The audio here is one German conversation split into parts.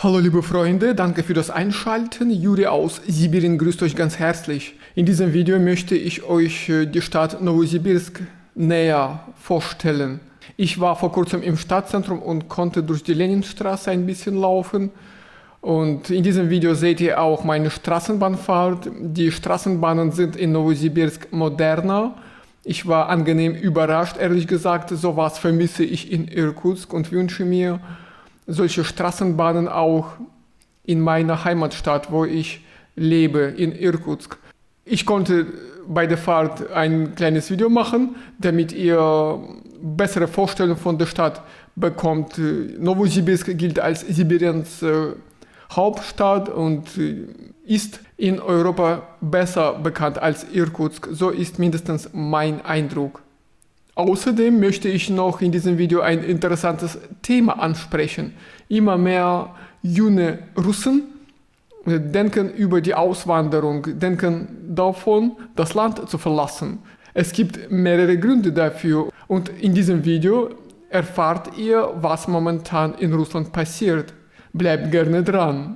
Hallo liebe Freunde, danke für das Einschalten. Juri aus Sibirien grüßt euch ganz herzlich. In diesem Video möchte ich euch die Stadt Novosibirsk näher vorstellen. Ich war vor kurzem im Stadtzentrum und konnte durch die Leninstraße ein bisschen laufen. Und in diesem Video seht ihr auch meine Straßenbahnfahrt. Die Straßenbahnen sind in Novosibirsk moderner. Ich war angenehm überrascht, ehrlich gesagt. Sowas vermisse ich in Irkutsk und wünsche mir solche Straßenbahnen auch in meiner Heimatstadt, wo ich lebe, in Irkutsk. Ich konnte bei der Fahrt ein kleines Video machen, damit ihr bessere Vorstellung von der Stadt bekommt. Novosibirsk gilt als Sibiriens Hauptstadt und ist in Europa besser bekannt als Irkutsk. So ist mindestens mein Eindruck. Außerdem möchte ich noch in diesem Video ein interessantes Thema ansprechen. Immer mehr junge Russen denken über die Auswanderung, denken davon, das Land zu verlassen. Es gibt mehrere Gründe dafür und in diesem Video erfahrt ihr, was momentan in Russland passiert. Bleibt gerne dran.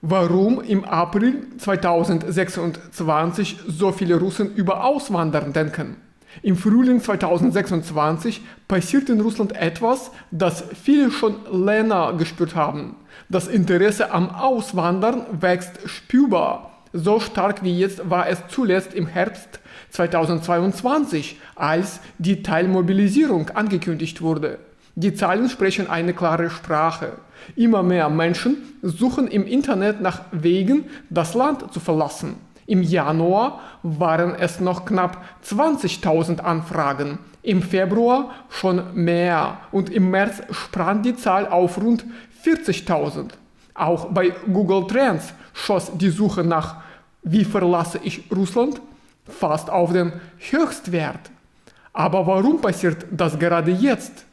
Warum im April 2026 so viele Russen über Auswandern denken? Im Frühling 2026 passiert in Russland etwas, das viele schon länger gespürt haben. Das Interesse am Auswandern wächst spürbar. So stark wie jetzt war es zuletzt im Herbst 2022, als die Teilmobilisierung angekündigt wurde. Die Zahlen sprechen eine klare Sprache. Immer mehr Menschen suchen im Internet nach Wegen, das Land zu verlassen. Im Januar waren es noch knapp 20.000 Anfragen, im Februar schon mehr und im März sprang die Zahl auf rund 40.000. Auch bei Google Trends schoss die Suche nach "Wie verlasse ich Russland?" fast auf den Höchstwert. Aber warum passiert das gerade jetzt?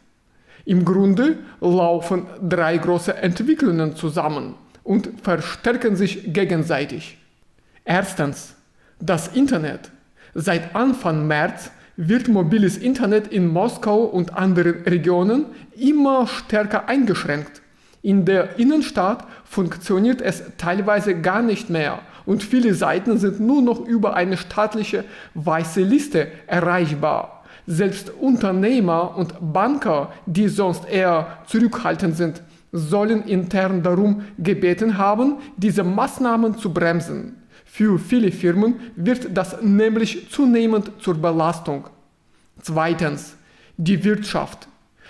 Im Grunde laufen drei große Entwicklungen zusammen und verstärken sich gegenseitig. Erstens, das Internet. Seit Anfang März wird mobiles Internet in Moskau und anderen Regionen immer stärker eingeschränkt. In der Innenstadt funktioniert es teilweise gar nicht mehr und viele Seiten sind nur noch über eine staatliche weiße Liste erreichbar. Selbst Unternehmer und Banker, die sonst eher zurückhaltend sind, sollen intern darum gebeten haben, diese Maßnahmen zu bremsen. Für viele Firmen wird das nämlich zunehmend zur Belastung. Zweitens, die Wirtschaft.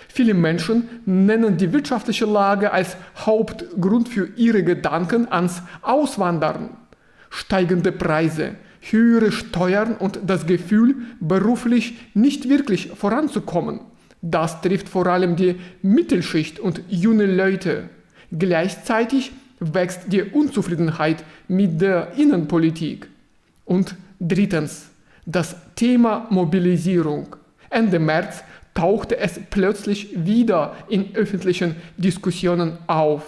Viele Menschen nennen die wirtschaftliche Lage als Hauptgrund für ihre Gedanken ans Auswandern. Steigende Preise, höhere Steuern und das Gefühl, beruflich nicht wirklich voranzukommen. Das trifft vor allem die Mittelschicht und junge Leute. Gleichzeitig wächst die Unzufriedenheit mit der Innenpolitik. Und drittens, das Thema Mobilisierung. Ende März tauchte es plötzlich wieder in öffentlichen Diskussionen auf.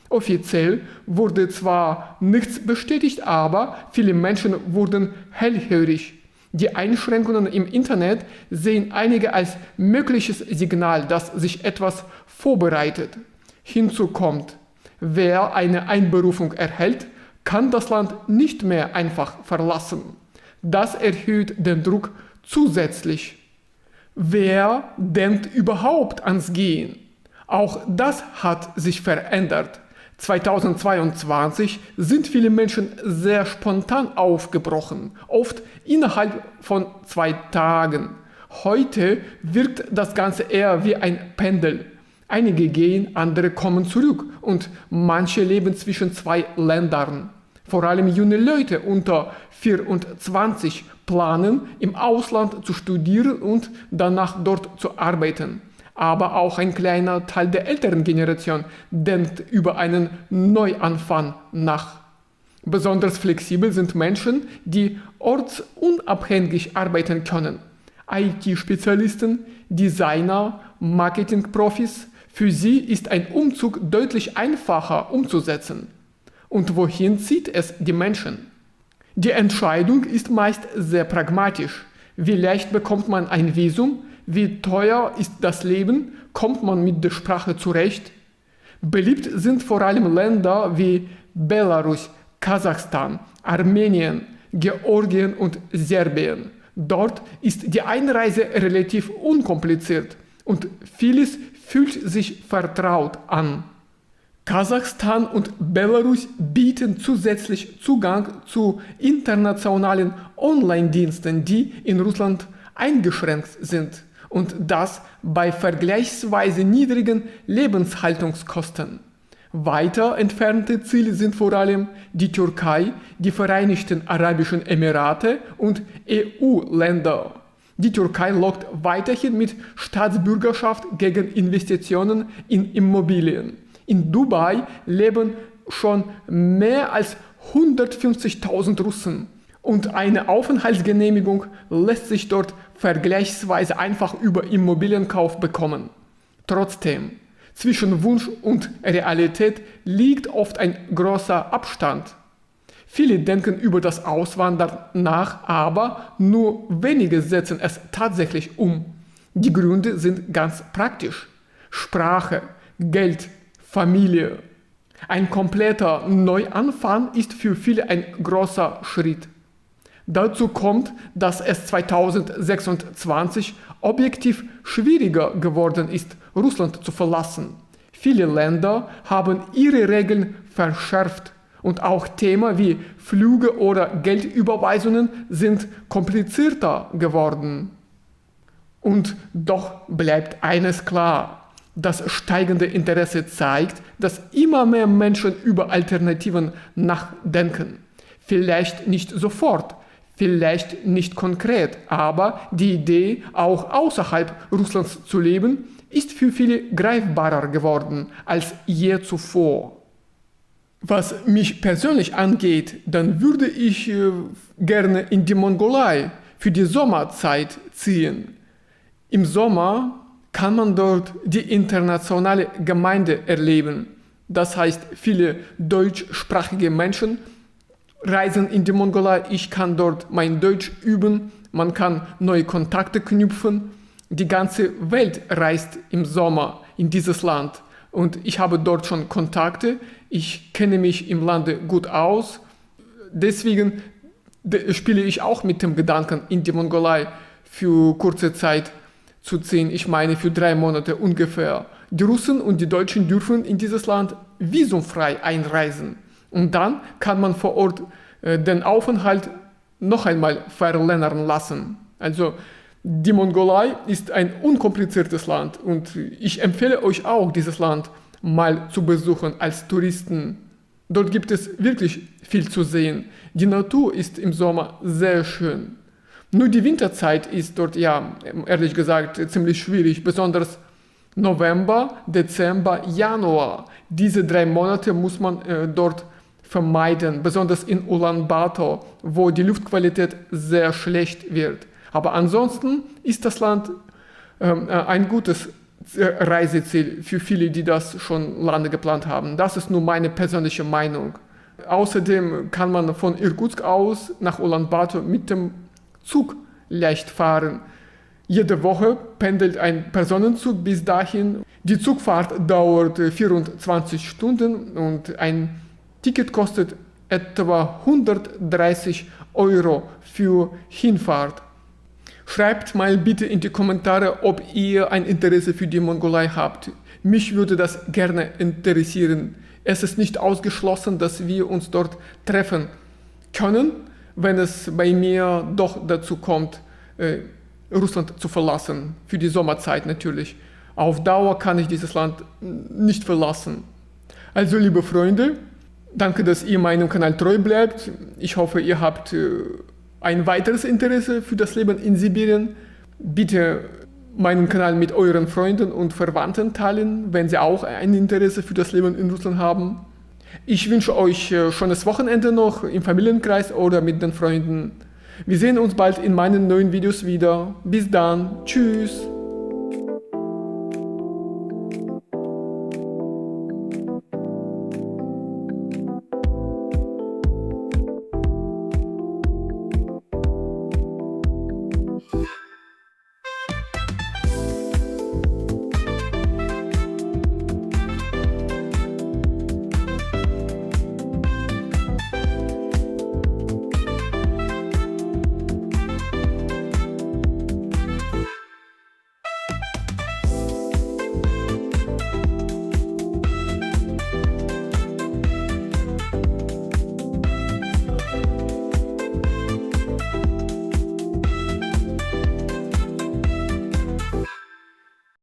Offiziell wurde zwar nichts bestätigt, aber viele Menschen wurden hellhörig. Die Einschränkungen im Internet sehen einige als mögliches Signal, dass sich etwas vorbereitet. Hinzu kommt: Wer eine Einberufung erhält, kann das Land nicht mehr einfach verlassen. Das erhöht den Druck zusätzlich. Wer denkt überhaupt ans Gehen? Auch das hat sich verändert. 2022 sind viele Menschen sehr spontan aufgebrochen, oft innerhalb von 2 Tagen. Heute wirkt das Ganze eher wie ein Pendel. Einige gehen, andere kommen zurück und manche leben zwischen 2 Ländern. Vor allem junge Leute unter 24 planen, im Ausland zu studieren und danach dort zu arbeiten. Aber auch ein kleiner Teil der älteren Generation denkt über einen Neuanfang nach. Besonders flexibel sind Menschen, die ortsunabhängig arbeiten können. IT-Spezialisten, Designer, Marketingprofis. Für sie ist ein Umzug deutlich einfacher umzusetzen. Und wohin zieht es die Menschen? Die Entscheidung ist meist sehr pragmatisch. Wie leicht bekommt man ein Visum? Wie teuer ist das Leben? Kommt man mit der Sprache zurecht? Beliebt sind vor allem Länder wie Belarus, Kasachstan, Armenien, Georgien und Serbien. Dort ist die Einreise relativ unkompliziert und vieles fühlt sich vertraut an. Kasachstan und Belarus bieten zusätzlich Zugang zu internationalen Online-Diensten, die in Russland eingeschränkt sind, und das bei vergleichsweise niedrigen Lebenshaltungskosten. Weiter entfernte Ziele sind vor allem die Türkei, die Vereinigten Arabischen Emirate und EU-Länder. Die Türkei lockt weiterhin mit Staatsbürgerschaft gegen Investitionen in Immobilien. In Dubai leben schon mehr als 150.000 Russen und eine Aufenthaltsgenehmigung lässt sich dort vergleichsweise einfach über Immobilienkauf bekommen. Trotzdem, zwischen Wunsch und Realität liegt oft ein großer Abstand. Viele denken über das Auswandern nach, aber nur wenige setzen es tatsächlich um. Die Gründe sind ganz praktisch. Sprache, Geld, Familie. Ein kompletter Neuanfang ist für viele ein großer Schritt. Dazu kommt, dass es 2026 objektiv schwieriger geworden ist, Russland zu verlassen. Viele Länder haben ihre Regeln verschärft und auch Themen wie Flüge oder Geldüberweisungen sind komplizierter geworden. Und doch bleibt eines klar. Das steigende Interesse zeigt, dass immer mehr Menschen über Alternativen nachdenken. Vielleicht nicht sofort, vielleicht nicht konkret, aber die Idee, auch außerhalb Russlands zu leben, ist für viele greifbarer geworden als je zuvor. Was mich persönlich angeht, dann würde ich gerne in die Mongolei für die Sommerzeit ziehen. Im Sommer kann man dort die internationale Gemeinde erleben. Das heißt, viele deutschsprachige Menschen reisen in die Mongolei. Ich kann dort mein Deutsch üben, man kann neue Kontakte knüpfen. Die ganze Welt reist im Sommer in dieses Land und ich habe dort schon Kontakte. Ich kenne mich im Lande gut aus. Deswegen spiele ich auch mit dem Gedanken, in die Mongolei für kurze Zeit zu ziehen. Ich meine für 3 Monate ungefähr. Die Russen und die Deutschen dürfen in dieses Land visumfrei einreisen. Und dann kann man vor Ort den Aufenthalt noch einmal verlängern lassen. Also die Mongolei ist ein unkompliziertes Land und ich empfehle euch auch, dieses Land mal zu besuchen als Touristen. Dort gibt es wirklich viel zu sehen. Die Natur ist im Sommer sehr schön. Nur die Winterzeit ist dort, ja, ehrlich gesagt, ziemlich schwierig, besonders November, Dezember, Januar. Diese 3 Monate muss man dort vermeiden, besonders in Ulaanbaatar, wo die Luftqualität sehr schlecht wird. Aber ansonsten ist das Land ein gutes Reiseziel für viele, die das schon lange geplant haben. Das ist nur meine persönliche Meinung. Außerdem kann man von Irkutsk aus nach Ulaanbaatar mit dem Zug leicht fahren. Jede Woche pendelt ein Personenzug bis dahin. Die Zugfahrt dauert 24 Stunden und ein Ticket kostet etwa 130 € für Hinfahrt. Schreibt mal bitte in die Kommentare, ob ihr ein Interesse für die Mongolei habt. Mich würde das gerne interessieren. Es ist nicht ausgeschlossen, dass wir uns dort treffen können, wenn es bei mir doch dazu kommt, Russland zu verlassen. Für die Sommerzeit natürlich. Auf Dauer kann ich dieses Land nicht verlassen. Also liebe Freunde, danke, dass ihr meinem Kanal treu bleibt. Ich hoffe, ihr habt ein weiteres Interesse für das Leben in Sibirien. Bitte meinen Kanal mit euren Freunden und Verwandten teilen, wenn sie auch ein Interesse für das Leben in Russland haben. Ich wünsche euch schönes Wochenende noch im Familienkreis oder mit den Freunden. Wir sehen uns bald in meinen neuen Videos wieder. Bis dann. Tschüss.